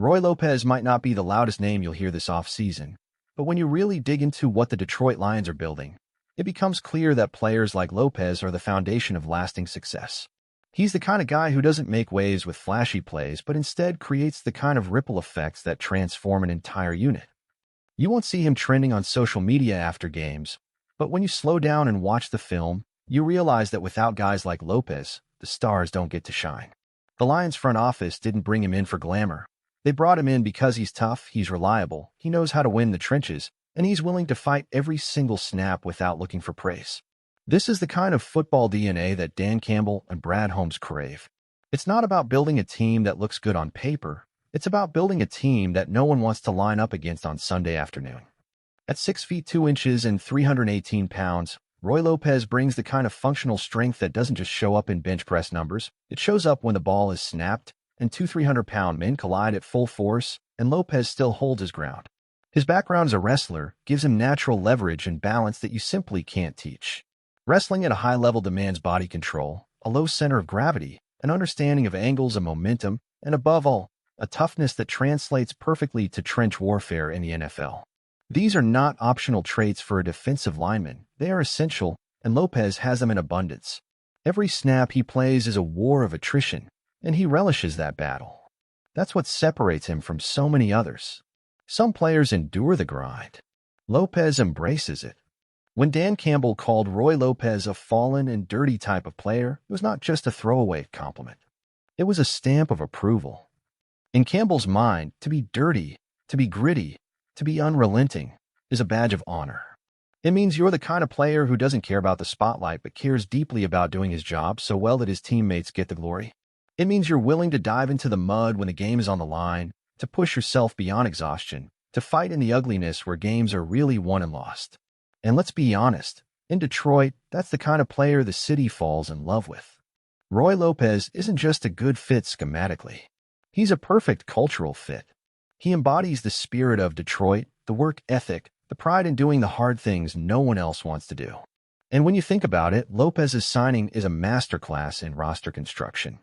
Roy Lopes might not be the loudest name you'll hear this offseason, but when you really dig into what the Detroit Lions are building, it becomes clear that players like Lopes are the foundation of lasting success. He's the kind of guy who doesn't make waves with flashy plays, but instead creates the kind of ripple effects that transform an entire unit. You won't see him trending on social media after games, but when you slow down and watch the film, you realize that without guys like Lopes, the stars don't get to shine. The Lions front office didn't bring him in for glamour. They brought him in because he's tough, he's reliable, he knows how to win the trenches, and he's willing to fight every single snap without looking for praise. This is the kind of football DNA that Dan Campbell and Brad Holmes crave. It's not about building a team that looks good on paper. It's about building a team that no one wants to line up against on Sunday afternoon. At 6 feet 2 inches and 318 pounds, Roy Lopes brings the kind of functional strength that doesn't just show up in bench press numbers. It shows up when the ball is snapped and two 300-pound men collide at full force, and Lopes still holds his ground. His background as a wrestler gives him natural leverage and balance that you simply can't teach. Wrestling at a high level demands body control, a low center of gravity, an understanding of angles and momentum, and above all, a toughness that translates perfectly to trench warfare in the NFL. These are not optional traits for a defensive lineman. They are essential, and Lopes has them in abundance. Every snap he plays is a war of attrition, and he relishes that battle. That's what separates him from so many others. Some players endure the grind. Lopes embraces it. When Dan Campbell called Roy Lopes a fallen and dirty type of player, it was not just a throwaway compliment. It was a stamp of approval. In Campbell's mind, to be dirty, to be gritty, to be unrelenting is a badge of honor. It means you're the kind of player who doesn't care about the spotlight but cares deeply about doing his job so well that his teammates get the glory. It means you're willing to dive into the mud when the game is on the line, to push yourself beyond exhaustion, to fight in the ugliness where games are really won and lost. And let's be honest, in Detroit, that's the kind of player the city falls in love with. Roy Lopes isn't just a good fit schematically. He's a perfect cultural fit. He embodies the spirit of Detroit, the work ethic, the pride in doing the hard things no one else wants to do. And when you think about it, Lopes' signing is a masterclass in roster construction.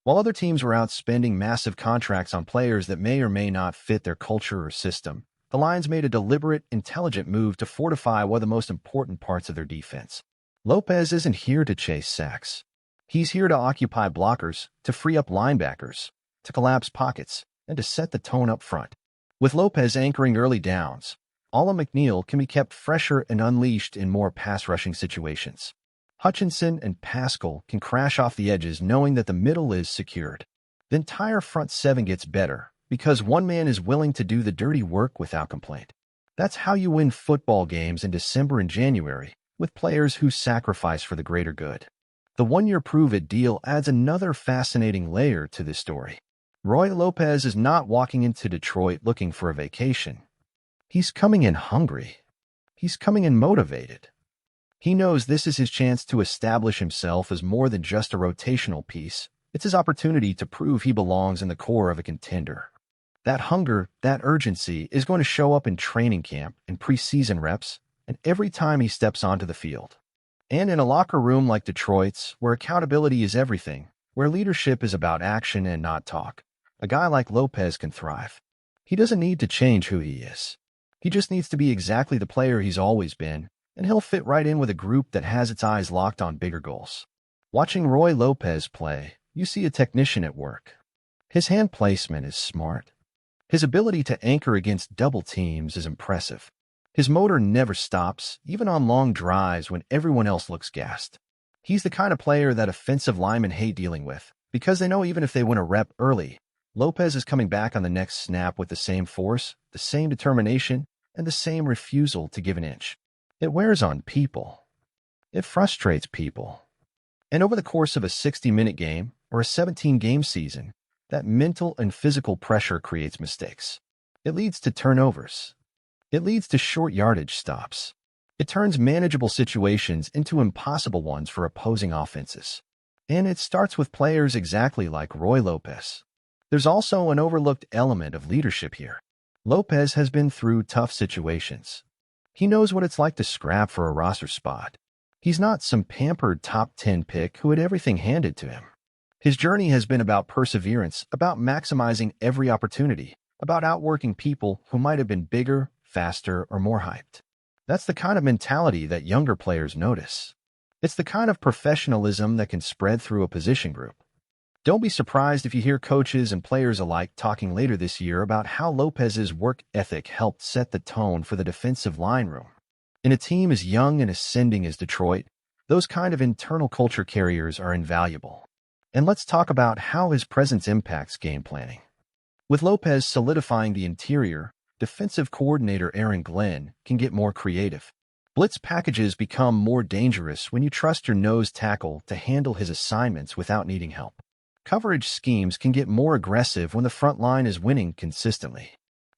While other teams were out spending massive contracts on players that may or may not fit their culture or system, the Lions made a deliberate, intelligent move to fortify one of the most important parts of their defense. Lopes isn't here to chase sacks. He's here to occupy blockers, to free up linebackers, to collapse pockets, and to set the tone up front. With Lopes anchoring early downs, Ala McNeil can be kept fresher and unleashed in more pass-rushing situations. Hutchinson and Pascal can crash off the edges knowing that the middle is secured. The entire front seven gets better because one man is willing to do the dirty work without complaint. That's how you win football games in December and January, with players who sacrifice for the greater good. The one-year prove-it deal adds another fascinating layer to this story. Roy Lopes is not walking into Detroit looking for a vacation. He's coming in hungry. He's coming in motivated. He knows this is his chance to establish himself as more than just a rotational piece. It's his opportunity to prove he belongs in the core of a contender. That hunger, that urgency is going to show up in training camp, in preseason reps, and every time he steps onto the field. And in a locker room like Detroit's, where accountability is everything, where leadership is about action and not talk, a guy like Lopes can thrive. He doesn't need to change who he is. He just needs to be exactly the player he's always been, and he'll fit right in with a group that has its eyes locked on bigger goals. Watching Roy Lopes play, you see a technician at work. His hand placement is smart. His ability to anchor against double teams is impressive. His motor never stops, even on long drives when everyone else looks gassed. He's the kind of player that offensive linemen hate dealing with, because they know even if they win a rep early, Lopes is coming back on the next snap with the same force, the same determination, and the same refusal to give an inch. It wears on people. It frustrates people. And over the course of a 60-minute game or a 17-game season, that mental and physical pressure creates mistakes. It leads to turnovers. It leads to short yardage stops. It turns manageable situations into impossible ones for opposing offenses. And it starts with players exactly like Roy Lopes. There's also an overlooked element of leadership here. Lopes has been through tough situations. He knows what it's like to scrap for a roster spot. He's not some pampered top 10 pick who had everything handed to him. His journey has been about perseverance, about maximizing every opportunity, about outworking people who might have been bigger, faster, or more hyped. That's the kind of mentality that younger players notice. It's the kind of professionalism that can spread through a position group. Don't be surprised if you hear coaches and players alike talking later this year about how Lopes's work ethic helped set the tone for the defensive line room. In a team as young and ascending as Detroit, those kind of internal culture carriers are invaluable. And let's talk about how his presence impacts game planning. With Lopes solidifying the interior, defensive coordinator Aaron Glenn can get more creative. Blitz packages become more dangerous when you trust your nose tackle to handle his assignments without needing help. Coverage schemes can get more aggressive when the front line is winning consistently.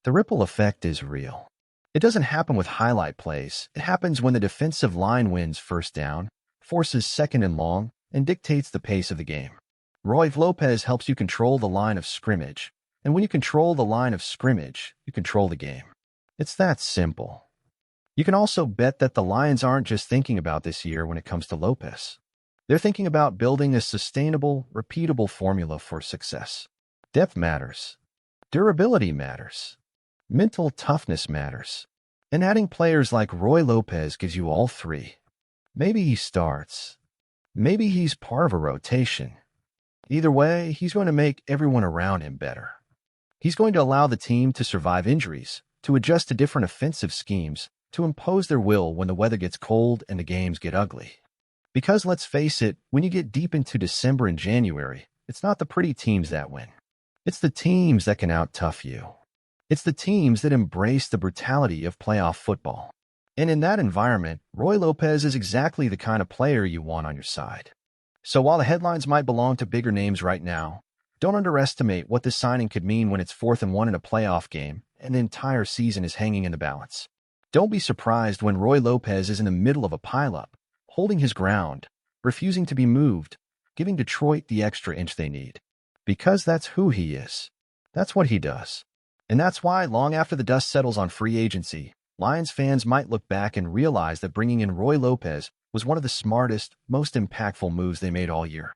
The ripple effect is real. It doesn't happen with highlight plays. It happens when the defensive line wins first down, forces second and long, and dictates the pace of the game. Roy Lopes helps you control the line of scrimmage, and when you control the line of scrimmage, you control the game. It's that simple. You can also bet that the Lions aren't just thinking about this year when it comes to Lopes. They're thinking about building a sustainable, repeatable formula for success. Depth matters. Durability matters. Mental toughness matters. And adding players like Roy Lopes gives you all three. Maybe he starts. Maybe he's part of a rotation. Either way, he's going to make everyone around him better. He's going to allow the team to survive injuries, to adjust to different offensive schemes, to impose their will when the weather gets cold and the games get ugly. Because let's face it, when you get deep into December and January, it's not the pretty teams that win. It's the teams that can out-tough you. It's the teams that embrace the brutality of playoff football. And in that environment, Roy Lopes is exactly the kind of player you want on your side. So while the headlines might belong to bigger names right now, don't underestimate what this signing could mean when it's 4th and 1 in a playoff game and the entire season is hanging in the balance. Don't be surprised when Roy Lopes is in the middle of a pileup, holding his ground, refusing to be moved, giving Detroit the extra inch they need. Because that's who he is. That's what he does. And that's why, long after the dust settles on free agency, Lions fans might look back and realize that bringing in Roy Lopes was one of the smartest, most impactful moves they made all year.